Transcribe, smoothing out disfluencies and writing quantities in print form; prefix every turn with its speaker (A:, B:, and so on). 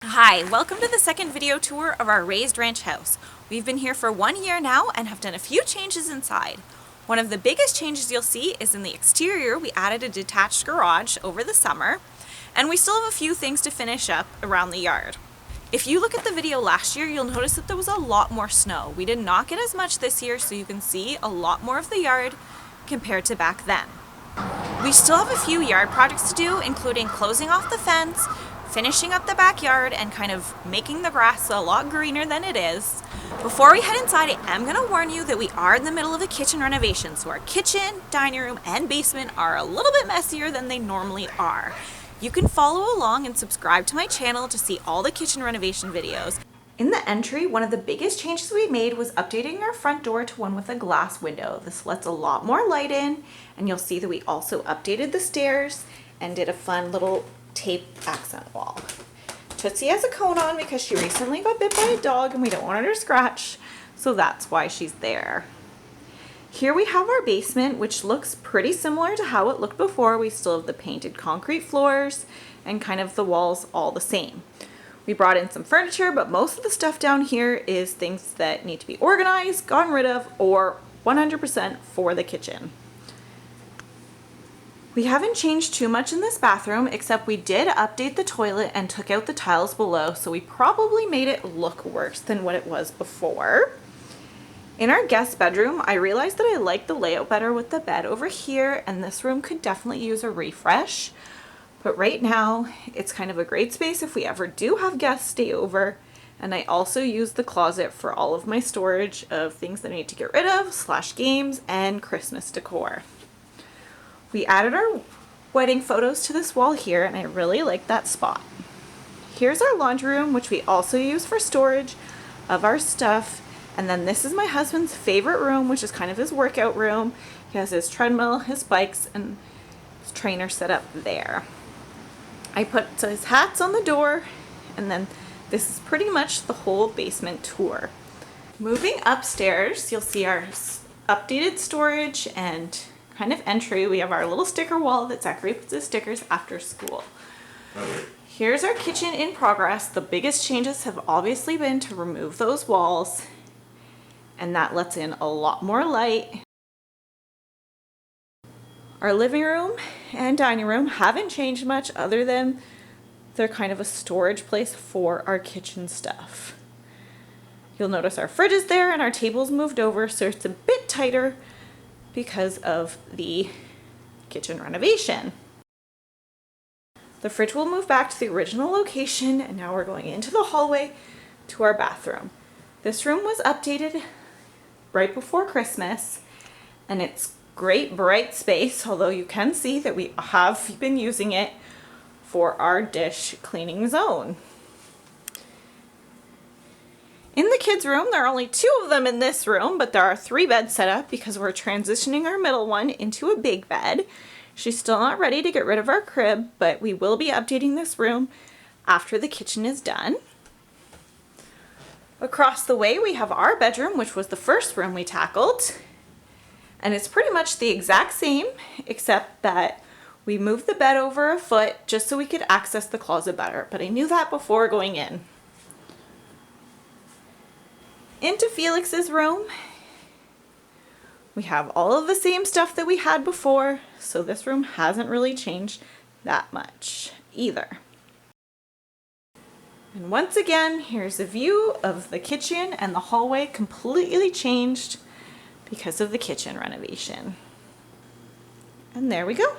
A: Hi, welcome to the second video tour of our raised ranch house. We've been here for 1 year now and have done a few changes inside. One of the biggest changes you'll see is in the exterior. We added a detached garage over the summer, and we still have a few things to finish up around the yard. If you look at the video last year, you'll notice that there was a lot more snow. We did not get as much this year, so you can see a lot more of the yard compared to back then. We still have a few yard projects to do, including closing off the fence, finishing up the backyard, and kind of making the grass a lot greener than it is. Before we head inside, I am going to warn you that we are in the middle of a kitchen renovation, so our kitchen, dining room, and basement are a little bit messier than they normally are. You can follow along and subscribe to my channel to see all the kitchen renovation videos. In the entry, one of the biggest changes we made was updating our front door to one with a glass window. This lets a lot more light in, and you'll see that we also updated the stairs and did a fun little tape accent wall. Tootsie has a cone on because she recently got bit by a dog and we don't want her to scratch, so that's why she's there. Here we have our basement, which looks pretty similar to how it looked before. We still have the painted concrete floors and kind of the walls all the same. We brought in some furniture, but most of the stuff down here is things that need to be organized, gotten rid of, or 100% for the kitchen. We haven't changed too much in this bathroom, except we did update the toilet and took out the tiles below, so we probably made it look worse than what it was before. In our guest bedroom, I realized that I like the layout better with the bed over here, and this room could definitely use a refresh. But right now, it's kind of a great space if we ever do have guests stay over. And I also use the closet for all of my storage of things that I need to get rid of, / games, and Christmas decor. We added our wedding photos to this wall here, and I really like that spot. Here's our laundry room, which we also use for storage of our stuff. And then this is my husband's favorite room, which is kind of his workout room. He has his treadmill, his bikes, and his trainer set up there. I put his hats on the door, and then this is pretty much the whole basement tour. Moving upstairs, you'll see our updated storage and kind of entry. We have our little sticker wall that Zachary puts his stickers after school. Here's our kitchen in progress. The biggest changes have obviously been to remove those walls, and that lets in a lot more light. Our living room and dining room haven't changed much other than they're kind of a storage place for our kitchen stuff. You'll notice our fridge is there and our table's moved over, so it's a bit tighter because of the kitchen renovation. The fridge will move back to the original location, and now we're going into the hallway to our bathroom. This room was updated right before Christmas, and it's great bright space, although you can see that we have been using it for our dish cleaning zone. In the kids' room, there are only 2 of them in this room, but there are 3 beds set up because we're transitioning our middle one into a big bed. She's still not ready to get rid of our crib, but we will be updating this room after the kitchen is done. Across the way, we have our bedroom, which was the first room we tackled. And it's pretty much the exact same, except that we moved the bed over a foot just so we could access the closet better. But I knew that before going in. Into Felix's room, we have all of the same stuff that we had before, so this room hasn't really changed that much either. And once again, here's a view of the kitchen, and the hallway completely changed because of the kitchen renovation. And there we go.